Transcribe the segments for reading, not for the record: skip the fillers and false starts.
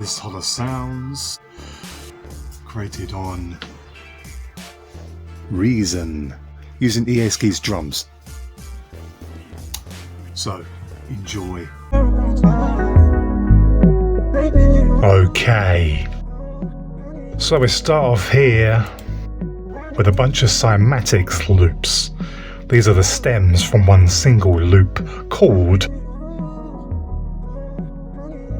This HOLLA sounds created on Reason using EASKI's drums. So enjoy. Okay, so we start off here with a bunch of Cymatics loops. These are the stems from one single loop called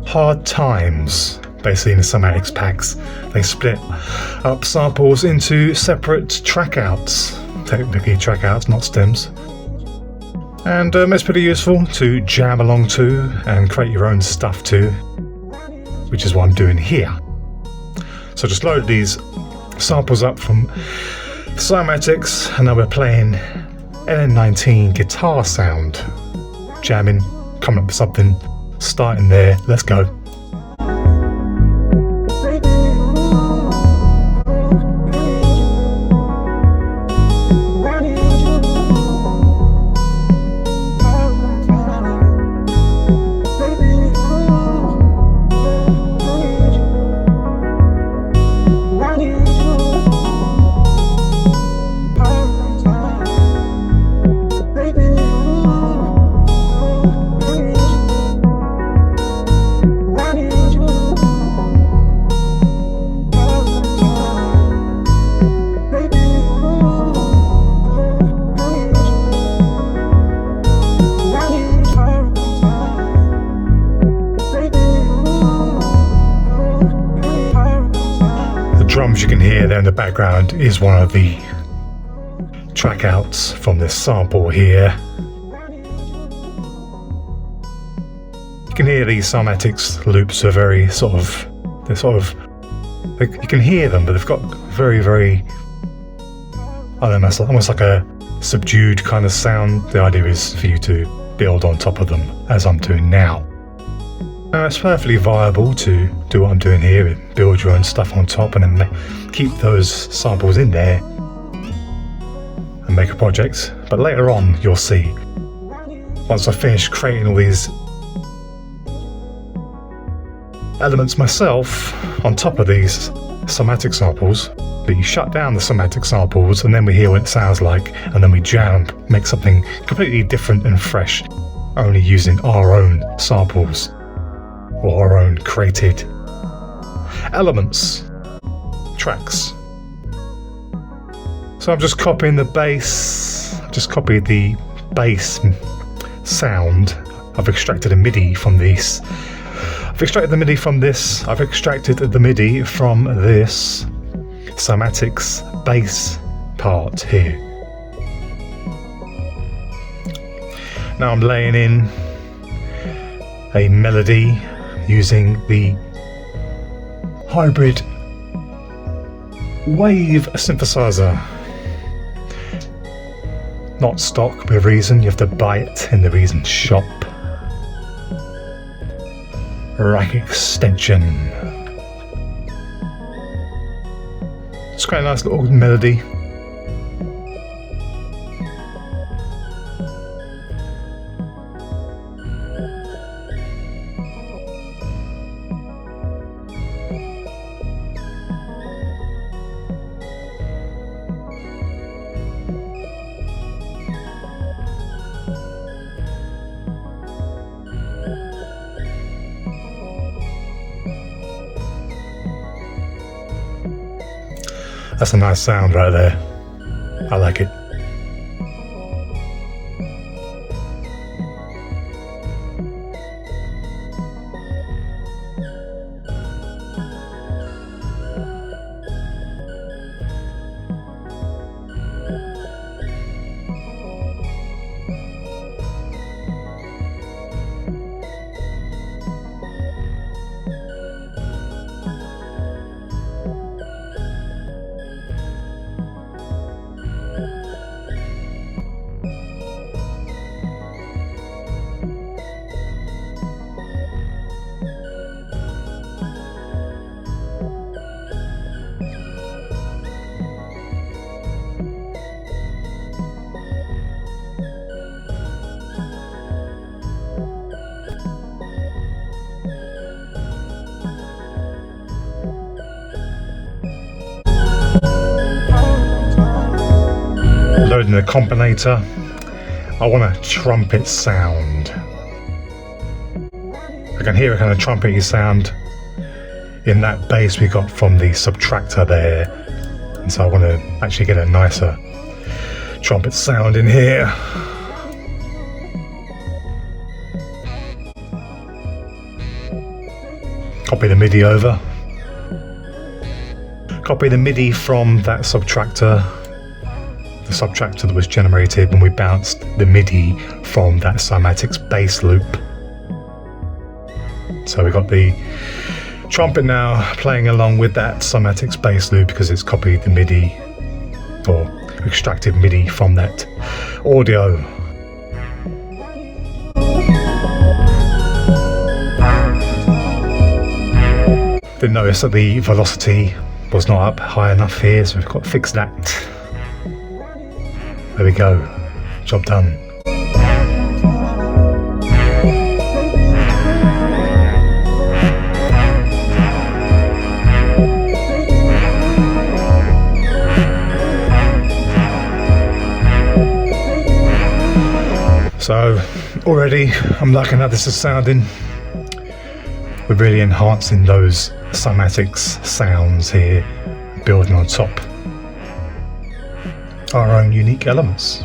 Hard Times. Basically, in the Cymatics packs, they split up samples into separate trackouts. Technically trackouts, not stems. And it's pretty useful to jam along to and create your own stuff to, which is what I'm doing here. So just load these samples up from Cymatics, and now we're playing LN19 guitar sound. Jamming, coming up with something, starting there, let's go. Drums you can hear there in the background is one of the track outs from this sample here. You can hear these Cymatics loops are very you can hear them, but they've got very, I don't know, it's almost like a subdued kind of sound. The idea is for you to build on top of them, as I'm doing now. It's perfectly viable to do what I'm doing here and build your own stuff on top and then keep those samples in there and make a project. But later on, you'll see, once I finish creating all these elements myself on top of these Cymatic samples, that you shut down the Cymatic samples and then we hear what it sounds like, and then we jam, make something completely different and fresh, only using our own samples or our own created elements, tracks. So I'm just copying the bass, just copied the bass sound. I've extracted a MIDI from this. I've extracted the MIDI from this Cymatics bass part here. Now I'm laying in a melody using the hybrid wave synthesizer. Not stock with Reason, you have to buy it in the Reason shop. Rack extension. It's quite a nice little melody. That's a nice sound right there. I like it. Loading the combinator. I want a trumpet sound. I can hear a kind of trumpety sound in that bass we got from the subtractor there, and so I want to actually get a nicer trumpet sound in here. Copy the MIDI over. Copy the MIDI from that subtractor, the subtractor that was generated when we bounced the MIDI from that Cymatics bass loop. So we got the trumpet now playing along with that Cymatics bass loop because it's copied the MIDI or extracted MIDI from that audio. Didn't notice that the velocity was not up high enough here, so we've got to fix that. There we go, job done. So already I'm liking how this is sounding. We're really enhancing those Cymatics sounds here, building on top our own unique elements.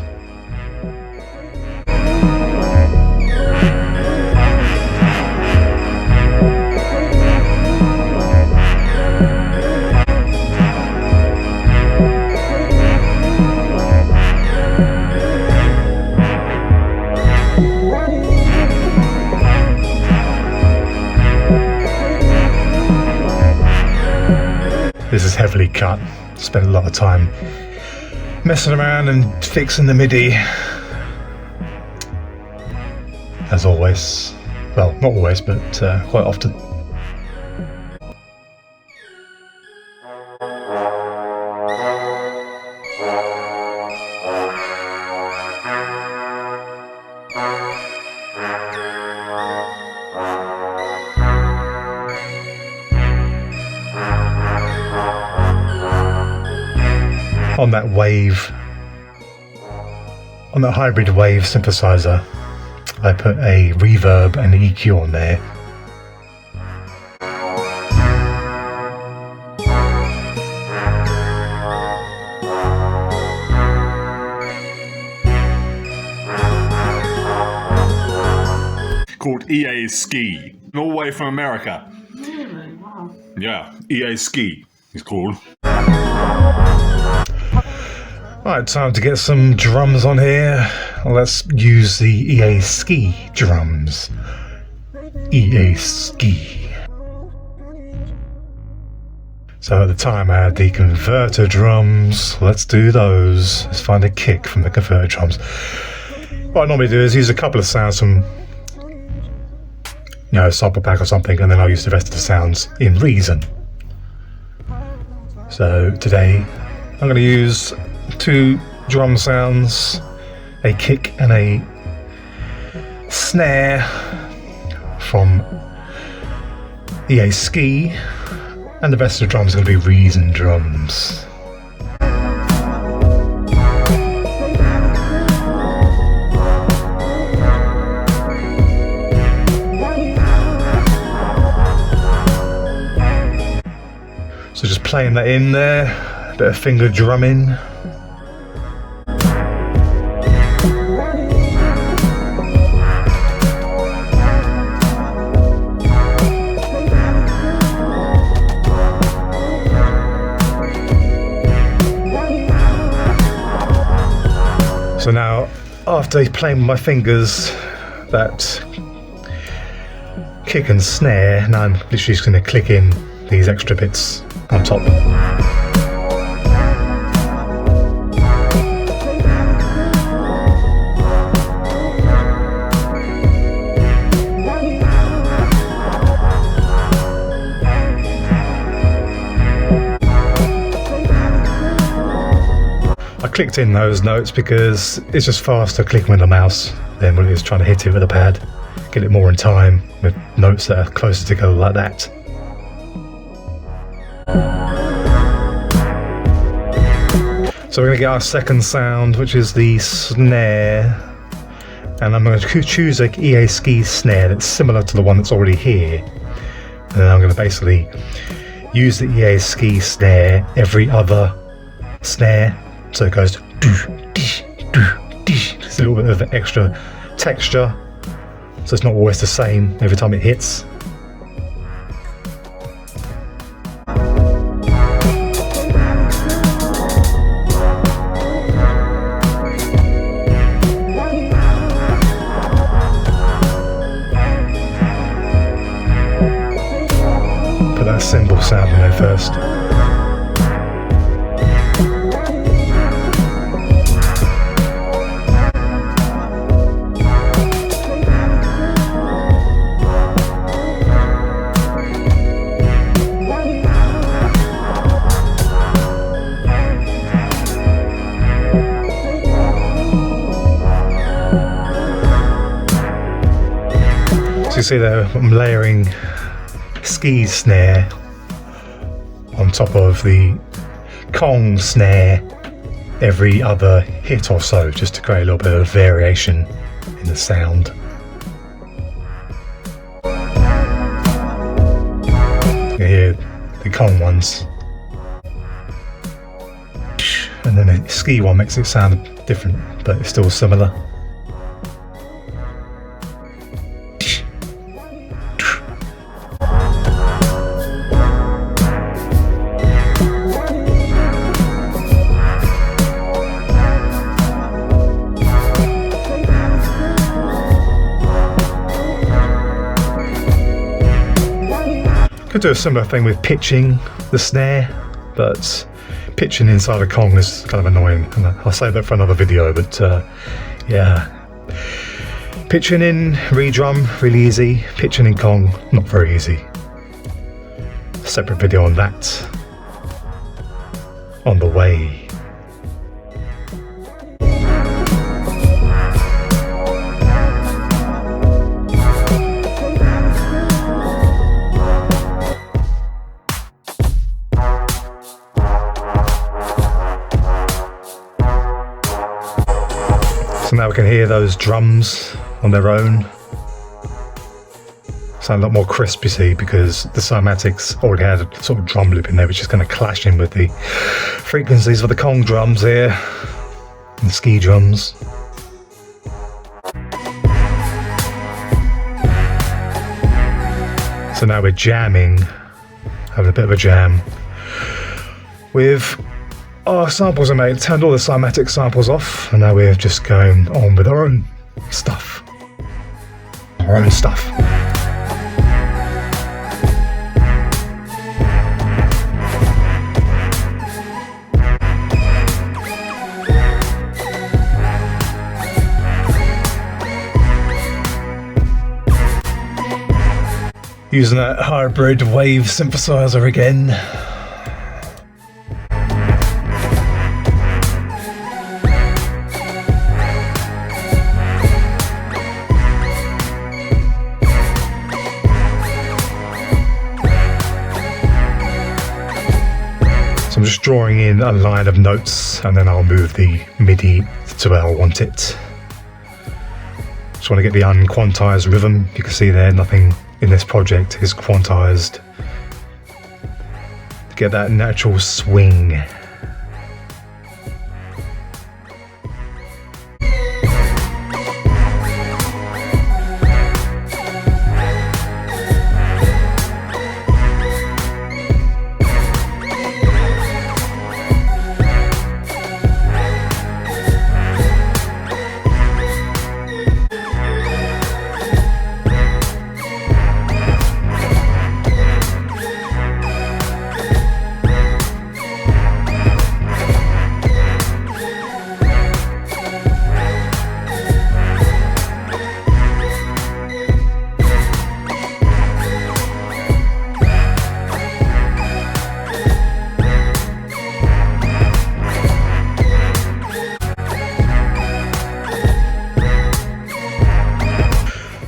This is heavily cut. Spent a lot of time messing around and fixing the MIDI. As always. Well, not always, but quite often. On that wave, on that hybrid wave synthesizer, I put a reverb and an EQ on there. Called EA Ski, all the way from America. Really? Wow. Yeah, EA Ski is called. Right, time to get some drums on here. Let's use the EA Ski drums. EA Ski. So at the time I had the converter drums. Let's do those. Let's find a kick from the converter drums. What I normally do is use a couple of sounds from, sample pack or something, and then I'll use the rest of the sounds in Reason. So today I'm going to use 2 drum sounds, a kick and a snare from EA Ski, and the rest of the drums are going to be Reason drums. So just playing that in there, a bit of finger drumming. So now, after playing with my fingers, that kick and snare, now I'm literally just going to click in these extra bits on top. I clicked in those notes because it's just faster clicking with the mouse than when it is trying to hit it with a pad. Get it more in time with notes that are closer together like that. So we're going to get our second sound, which is the snare, and I'm going to choose a EA Ski snare that's similar to the one that's already here, and then I'm going to basically use the EA Ski snare every other snare, so it goes it's a little bit of extra texture, so it's not always the same every time it hits. Put that cymbal sound in there first. You see there, I'm layering ski snare on top of the Kong snare every other hit or so, just to create a little bit of variation in the sound. You can hear the Kong ones, and then the ski one makes it sound different, but it's still similar. Could do a similar thing with pitching the snare, but pitching inside a Kong is kind of annoying, and I'll save that for another video, but yeah. Pitching in re-drum, really easy. Pitching in Kong, not very easy. Separate video on that on the way. So now we can hear those drums on their own. Sound a lot more crisp, you see, because the Cymatics already had a sort of drum loop in there, which is kind of clashing with the frequencies of the Kong drums here, and the ski drums. So now we're jamming, having a bit of a jam with our samples. I made, turned all the Cymatics samples off, and now we're just going on with our own stuff. Our own stuff. Using that hybrid wave synthesizer again. I'm just drawing in a line of notes, and then I'll move the MIDI to where I want it. Just want to get the unquantized rhythm. You can see there, nothing in this project is quantized. To get that natural swing.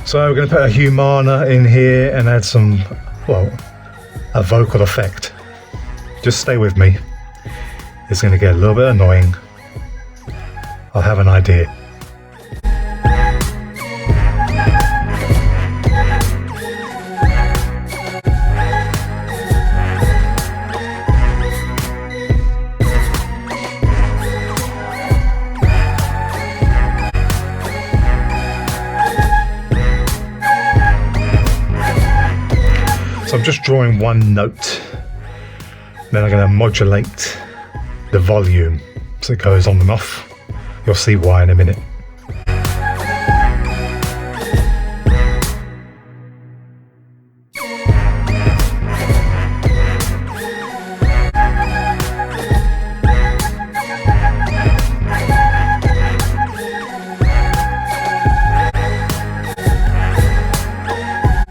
So we're going to put a Humana in here and add some, well, a vocal effect. Just stay with me. is going to get a little bit annoying. I'll have an idea. So I'm just drawing one note, then I'm going to modulate the volume so it goes on and off. You'll see why in a minute.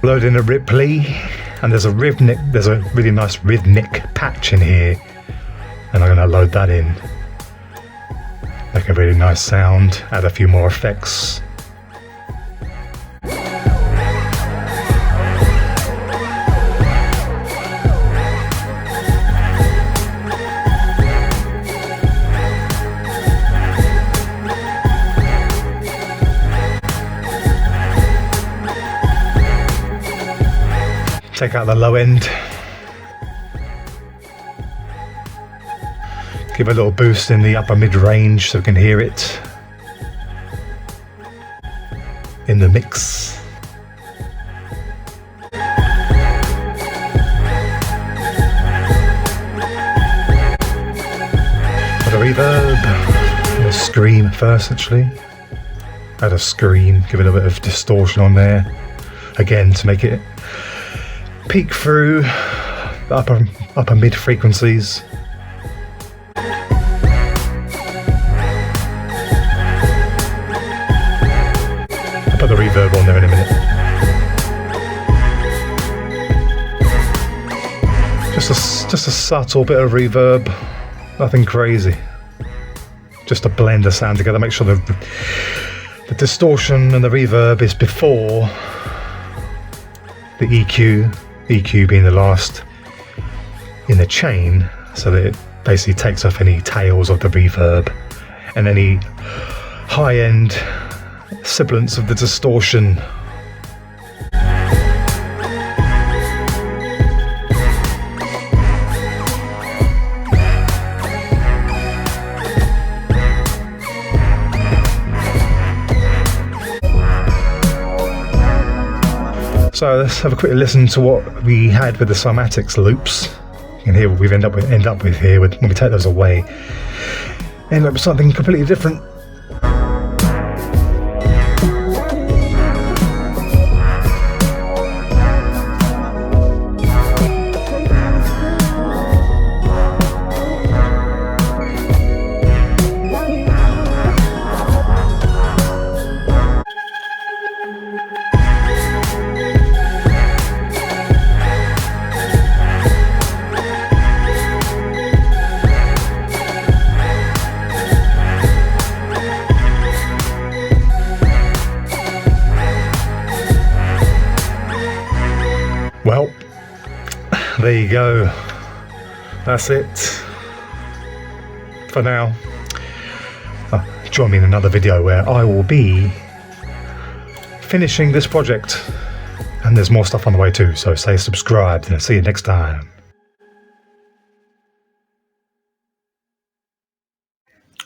Load in a Ripley, and there's a really nice rhythmic patch in here, and I'm going to load that in. Make a really nice sound, add a few more effects. Take out the low end. Give a little boost in the upper mid-range so we can hear it in the mix. Put a reverb, a scream first actually. Add a scream, give it a bit of distortion on there. Again, to make it peek through the upper mid frequencies. Put the reverb on there in a minute. Just a subtle bit of reverb, nothing crazy. Just to blend the sound together, make sure the distortion and the reverb is before the EQ being the last in the chain, so that it basically takes off any tails of the reverb and any high-end sibilance of the distortion. So let's have a quick listen to what we had with the Cymatics loops. You can hear what we've end up with here when we take those away. End up with something completely different. Well, there you go. That's it for now. Join me in another video where I will be finishing this project, and there's more stuff on the way too, so stay subscribed and I'll see you next time.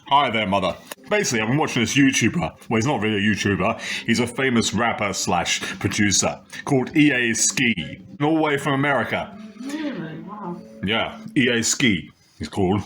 Hi there, mother. Basically, I've been watching this YouTuber. Well, he's not really a YouTuber. He's a famous rapper slash producer called EA Ski. All the way from America. Really? Wow. Yeah, EA Ski, he's called.